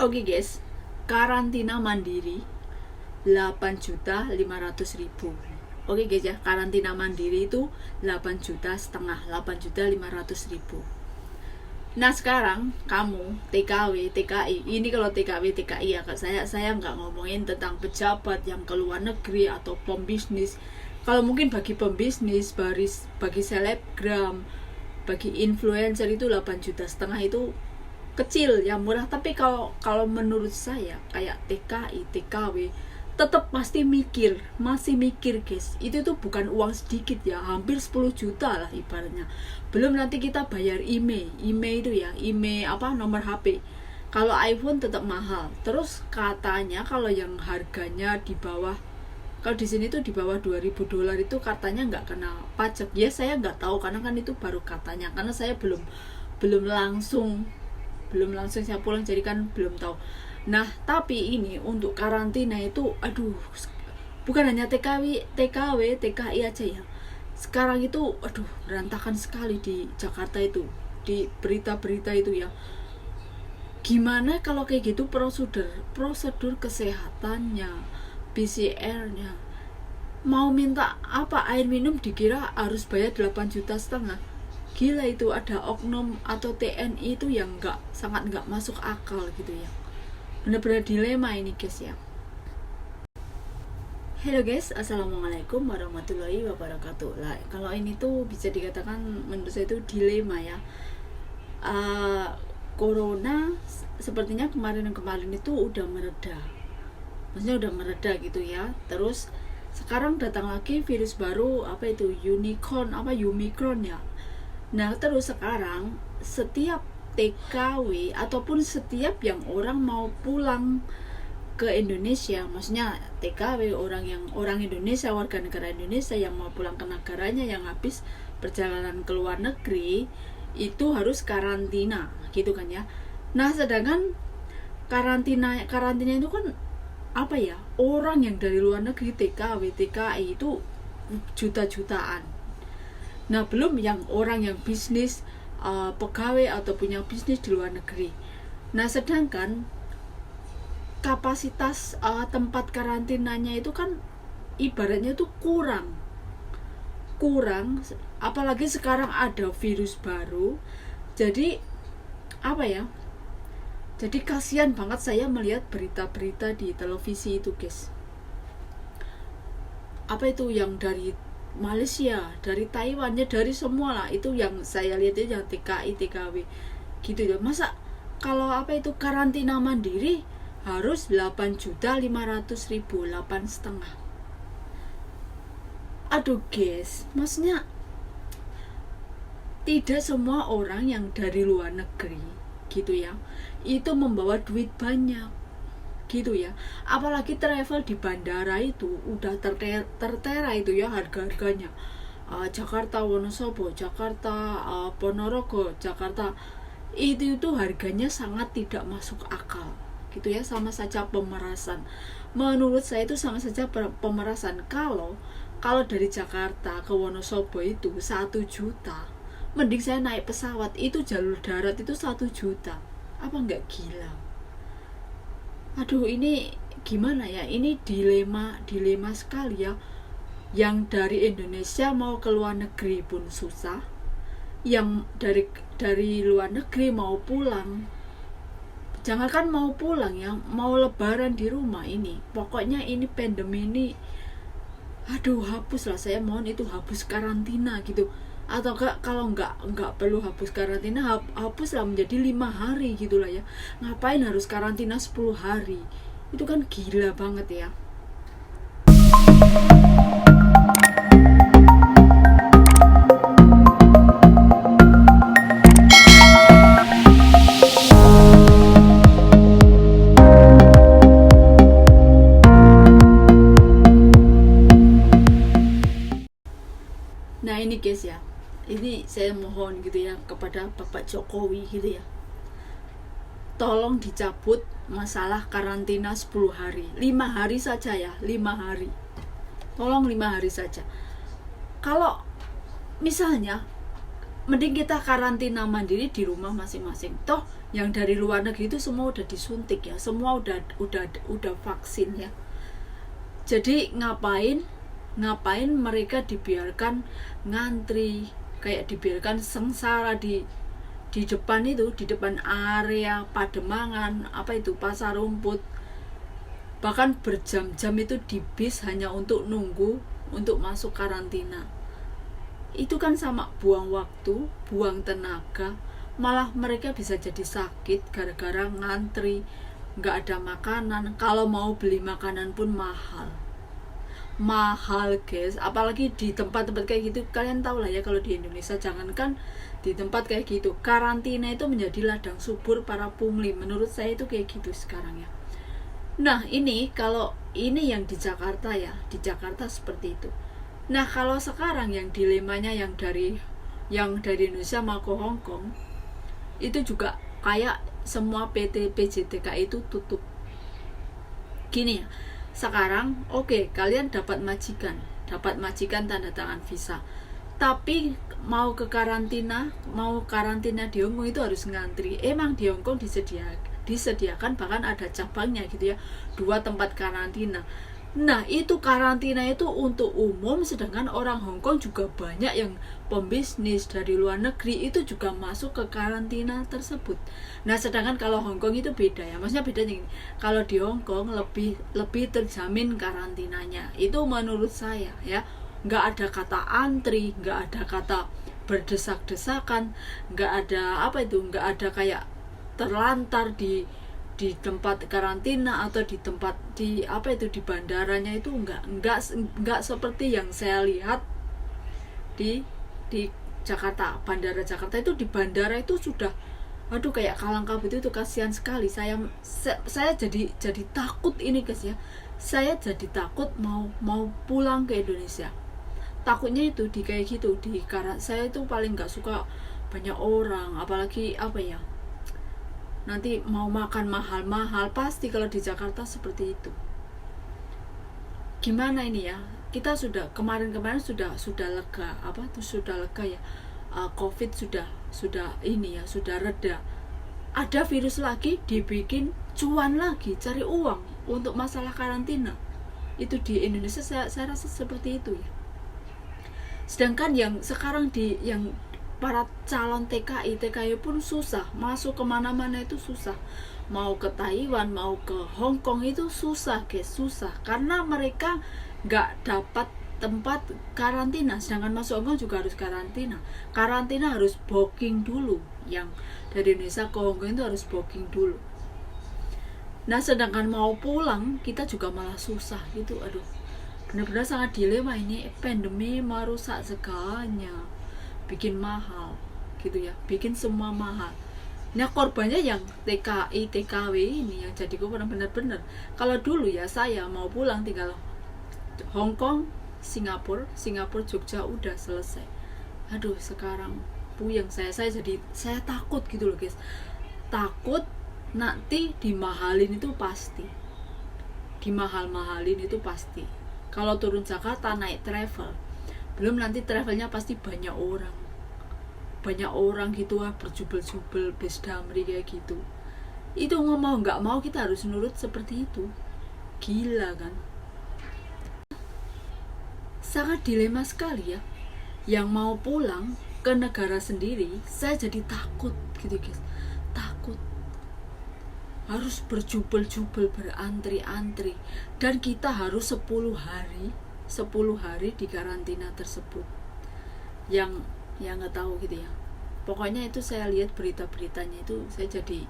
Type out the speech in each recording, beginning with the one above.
Oke guys, karantina mandiri 8.500.000. Oke guys ya, karantina mandiri itu 8,5 juta, 8.500.000. Nah sekarang kamu TKW, TKI, ini kalau TKW, TKI ya, saya nggak ngomongin tentang pejabat yang ke luar negeri atau pembisnis. Kalau mungkin bagi pembisnis, bagi selebgram, bagi influencer itu 8,5 juta itu kecil ya, murah. Tapi kalau menurut saya kayak TKI, TKW tetap masih mikir guys. Itu tuh bukan uang sedikit ya, hampir 10 juta lah ibaratnya. Belum nanti kita bayar IMEI itu ya, IMEI nomor HP. Kalau iPhone tetap mahal. Terus katanya kalau yang harganya di bawah, kalau di sini tuh di bawah $2.000 itu katanya nggak kena pajak. Ya saya nggak tahu karena kan itu baru katanya, karena saya belum langsung saya pulang, jadi kan belum tahu. Nah tapi ini untuk karantina itu bukan hanya TKW, TKI aja ya. Sekarang itu berantakan sekali di Jakarta itu, di berita-berita itu ya. Gimana kalau kayak gitu prosedur kesehatannya, PCR-nya, mau minta air minum dikira harus bayar 8,5 juta. Gila, itu ada oknum atau TNI itu yang sangat nggak masuk akal gitu ya. Bener-bener dilema ini guys ya. Hello guys, assalamualaikum warahmatullahi wabarakatuh. Lah kalau ini tuh bisa dikatakan menurut saya itu dilema ya. Corona sepertinya kemarin itu udah mereda, maksudnya udah mereda gitu ya. Terus sekarang datang lagi virus baru, Omicron ya. Nah terus sekarang setiap TKW ataupun setiap yang orang mau pulang ke Indonesia, maksudnya TKW orang Indonesia, warga negara Indonesia yang mau pulang ke negaranya yang habis perjalanan ke luar negeri itu harus karantina gitu kan ya. Nah sedangkan karantina itu kan orang yang dari luar negeri TKW, TKI itu juta-jutaan. Nah belum yang orang yang bisnis, pegawai atau punya bisnis di luar negeri. Nah sedangkan kapasitas tempat karantinanya itu kan ibaratnya itu kurang, apalagi sekarang ada virus baru. Jadi jadi kasihan banget saya melihat berita-berita di televisi itu guys. Yang dari Malaysia, dari Taiwan ya, dari semua lah itu yang saya lihat itu yang TKI, TKW gitu ya. Masa kalau karantina mandiri harus 8.500.000, 8,5. Guys, maksudnya tidak semua orang yang dari luar negeri gitu ya itu membawa duit banyak gitu ya. Apalagi travel di bandara itu udah tertera itu ya harga-harganya. Jakarta Wonosobo, Jakarta Ponorogo, Jakarta itu harganya sangat tidak masuk akal gitu ya. Sama saja pemerasan. Menurut saya itu sama saja pemerasan. Kalau dari Jakarta ke Wonosobo itu 1 juta, mending saya naik pesawat, itu jalur darat itu 1 juta. Apa nggak gila? Ini gimana ya, ini dilema sekali ya. Yang dari Indonesia mau ke luar negeri pun susah, yang dari luar negeri mau pulang, jangankan mau pulang ya, mau lebaran di rumah ini. Pokoknya ini pandemi ini hapuslah, saya mohon itu hapus karantina gitu. Atau kalau nggak perlu hapus karantina, hapuslah menjadi 5 hari gitulah ya. Ngapain harus karantina 10 hari? Itu kan gila banget ya. Nah ini guys ya, ini saya mohon gitu ya kepada Bapak Jokowi gitu ya, tolong dicabut masalah karantina 10 hari, 5 hari saja ya, 5 hari, tolong 5 hari saja. Kalau misalnya mending kita karantina mandiri di rumah masing-masing. Toh yang dari luar negeri itu semua udah disuntik ya, semua udah vaksin ya. Jadi ngapain mereka dibiarkan ngantri, kayak dibiarkan sengsara di depan itu, di depan area Pademangan, apa itu, Pasar Rumput, bahkan berjam-jam itu di bis hanya untuk nunggu untuk masuk karantina. Itu kan sama buang waktu, buang tenaga, malah mereka bisa jadi sakit gara-gara ngantri, nggak ada makanan. Kalau mau beli makanan pun mahal guys, apalagi di tempat-tempat kayak gitu. Kalian tahu lah ya, kalau di Indonesia, jangankan di tempat kayak gitu, karantina itu menjadi ladang subur para pungli. Menurut saya itu kayak gitu sekarang ya. Nah ini kalau ini yang di Jakarta ya, di Jakarta seperti itu. Nah kalau sekarang yang dilemanya yang dari Indonesia mau ke Hong Kong, itu juga kayak semua PT PJTK itu tutup. Gini ya, sekarang oke, kalian dapat majikan tanda tangan visa, tapi mau karantina di Hong Kong itu harus ngantri. Emang di Hong Kong disediakan bahkan ada cabangnya gitu ya, 2 tempat karantina. Nah itu karantina itu untuk umum, sedangkan orang Hong Kong juga banyak yang pembisnis dari luar negeri itu juga masuk ke karantina tersebut. Nah sedangkan kalau Hong Kong itu beda ya, maksudnya bedanya gini, kalau di Hong Kong lebih terjamin karantinanya. Itu menurut saya ya, nggak ada kata antri, nggak ada kata berdesak-desakan, nggak ada nggak ada kayak terlantar di tempat karantina atau di tempat di bandaranya. Itu enggak seperti yang saya lihat di Jakarta. Bandara Jakarta itu, di bandara itu sudah kayak kalang kabut. Itu kasihan sekali. Saya jadi takut ini guys ya. Saya jadi takut mau pulang ke Indonesia. Takutnya itu di kayak gitu, saya itu paling nggak suka banyak orang, apalagi nanti mau makan mahal-mahal. Pasti kalau di Jakarta seperti itu. Gimana ini ya, kita sudah kemarin sudah lega, sudah lega ya, COVID sudah ini ya, sudah reda. Ada virus lagi, dibikin cuan lagi, cari uang untuk masalah karantina. Itu di Indonesia saya rasa seperti itu ya. Sedangkan yang sekarang yang para calon TKI pun susah, masuk kemana-mana itu susah. Mau ke Taiwan, mau ke Hong Kong itu susah guys, susah. Karena mereka nggak dapat tempat karantina. Sedangkan masuk Hong Kong juga harus karantina. Karantina harus booking dulu. Yang dari Indonesia ke Hong Kong itu harus booking dulu. Nah sedangkan mau pulang, kita juga malah susah gitu. Aduh, benar-benar sangat dilema ini. Pandemi merusak segalanya, bikin mahal gitu ya, bikin semua mahal. Nah korbannya yang TKI TKW ini yang jadi korban benar-benar. Kalau dulu ya saya mau pulang tinggal Hong Kong, Singapura, Jogja, udah selesai. Aduh sekarang puyeng saya takut gitu loh guys. Takut nanti dimahalin itu pasti, dimahal-mahalin itu pasti. Kalau turun Jakarta naik travel, belum nanti travelnya pasti banyak orang gitu berjubel-jubel bis damri kayak gitu. Itu mau nggak mau kita harus nurut seperti itu. Gila kan, sangat dilema sekali ya. Yang mau pulang ke negara sendiri, saya jadi takut gitu guys, takut harus berjubel-jubel, berantri-antri, dan kita harus 10 hari di karantina tersebut. Yang nggak tahu gitu ya, pokoknya itu saya lihat berita-beritanya itu saya jadi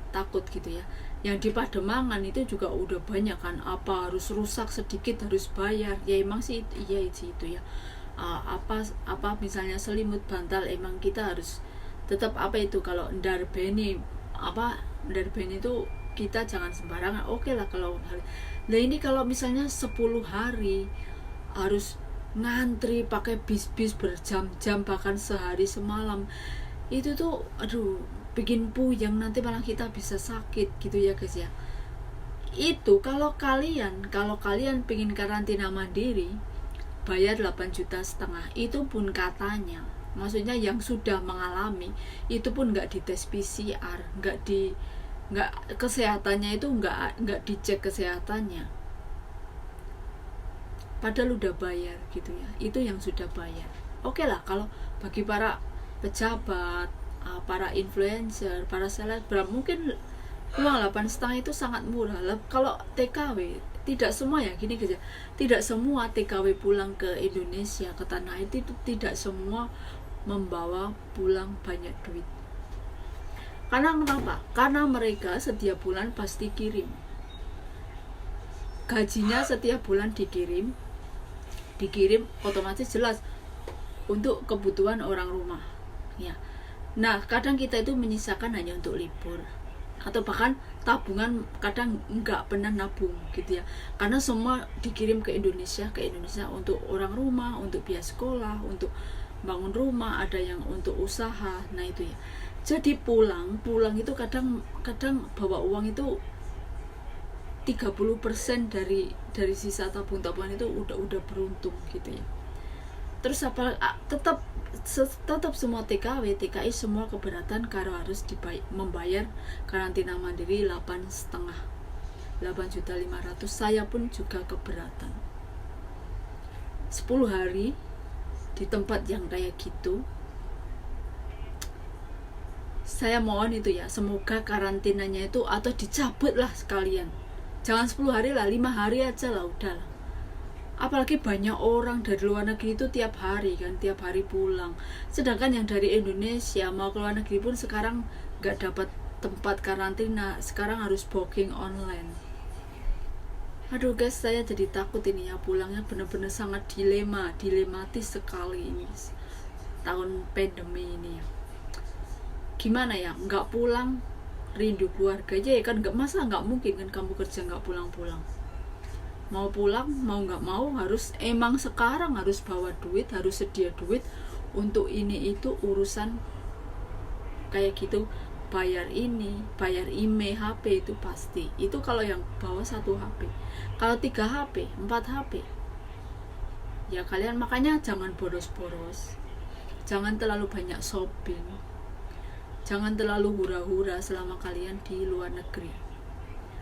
takut gitu ya. Yang di Pademangan itu juga udah banyak kan, harus rusak sedikit harus bayar ya. Emang sih iya itu ya, misalnya selimut bantal, emang kita harus tetap kalau ndarbeni itu kita jangan sembarangan. Oke lah kalau ini kalau misalnya 10 hari harus ngantri pakai bis berjam-jam, bahkan sehari semalam, itu tuh aduh bikin puyeng, nanti malah kita bisa sakit gitu ya guys ya. Itu kalau kalian pengen karantina mandiri, bayar 8,5 juta, itu pun katanya maksudnya yang sudah mengalami itu pun nggak dites PCR, nggak kesehatannya itu nggak dicek kesehatannya, padahal udah bayar gitu ya. Itu yang sudah bayar. Oke lah kalau bagi para pejabat, para influencer, para selebgram mungkin uang 8,5 itu sangat murah. Kalau TKW tidak semua ya gini aja, tidak semua TKW pulang ke Indonesia, ke tanah air itu tidak semua membawa pulang banyak duit. Karena kenapa? Karena mereka setiap bulan pasti kirim, gajinya setiap bulan dikirim otomatis jelas untuk kebutuhan orang rumah ya. Nah kadang kita itu menyisakan hanya untuk libur, atau bahkan tabungan kadang nggak pernah nabung gitu ya, karena semua dikirim ke Indonesia untuk orang rumah, untuk biaya sekolah, untuk bangun rumah, ada yang untuk usaha. Nah itu ya, jadi pulang itu kadang bawa uang itu 30% dari sisa tabungan itu udah beruntung gitu ya. Terus tetap semua TKW, TKI semua keberatan karena harus membayar karantina mandiri 8,5 8.500.000. Saya pun juga keberatan. 10 hari di tempat yang kayak gitu. Saya mohon itu ya, semoga karantinanya itu atau dicabut lah sekalian. Jangan 10 hari lah, 5 hari aja lah udah lah. Apalagi banyak orang dari luar negeri itu tiap hari pulang. Sedangkan yang dari Indonesia mau ke luar negeri pun sekarang nggak dapat tempat karantina, sekarang harus booking online. Aduh guys, saya jadi takut ini ya, pulangnya benar-benar sangat dilematis sekali ini tahun pandemi ini ya. Gimana ya, nggak pulang rindu keluarga aja ya kan, nggak mungkin kan kamu kerja nggak pulang-pulang. Mau pulang mau nggak mau harus, emang sekarang harus bawa duit, harus sedia duit untuk ini itu urusan kayak gitu, bayar ini, bayar email, HP itu pasti. Itu kalau yang bawa 1 HP. Kalau 3 HP, 4 HP ya kalian makanya jangan boros-boros, jangan terlalu banyak shopping, jangan terlalu hura-hura selama kalian di luar negeri.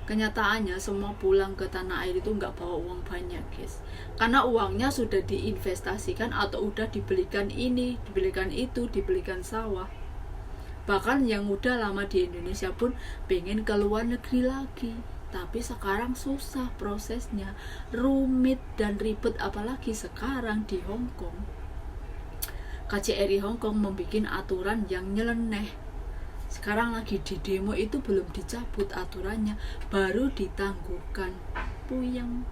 Kenyataannya semua pulang ke tanah air itu nggak bawa uang banyak guys, karena uangnya sudah diinvestasikan atau udah dibelikan ini, dibelikan itu, dibelikan sawah. Bahkan yang udah lama di Indonesia pun pengen ke luar negeri lagi, tapi sekarang susah prosesnya, rumit dan ribet, apalagi sekarang di Hong Kong. KJRI Hong Kong membuat aturan yang nyeleneh. Sekarang lagi di demo itu belum dicabut aturannya, baru ditangguhkan. Puyeng.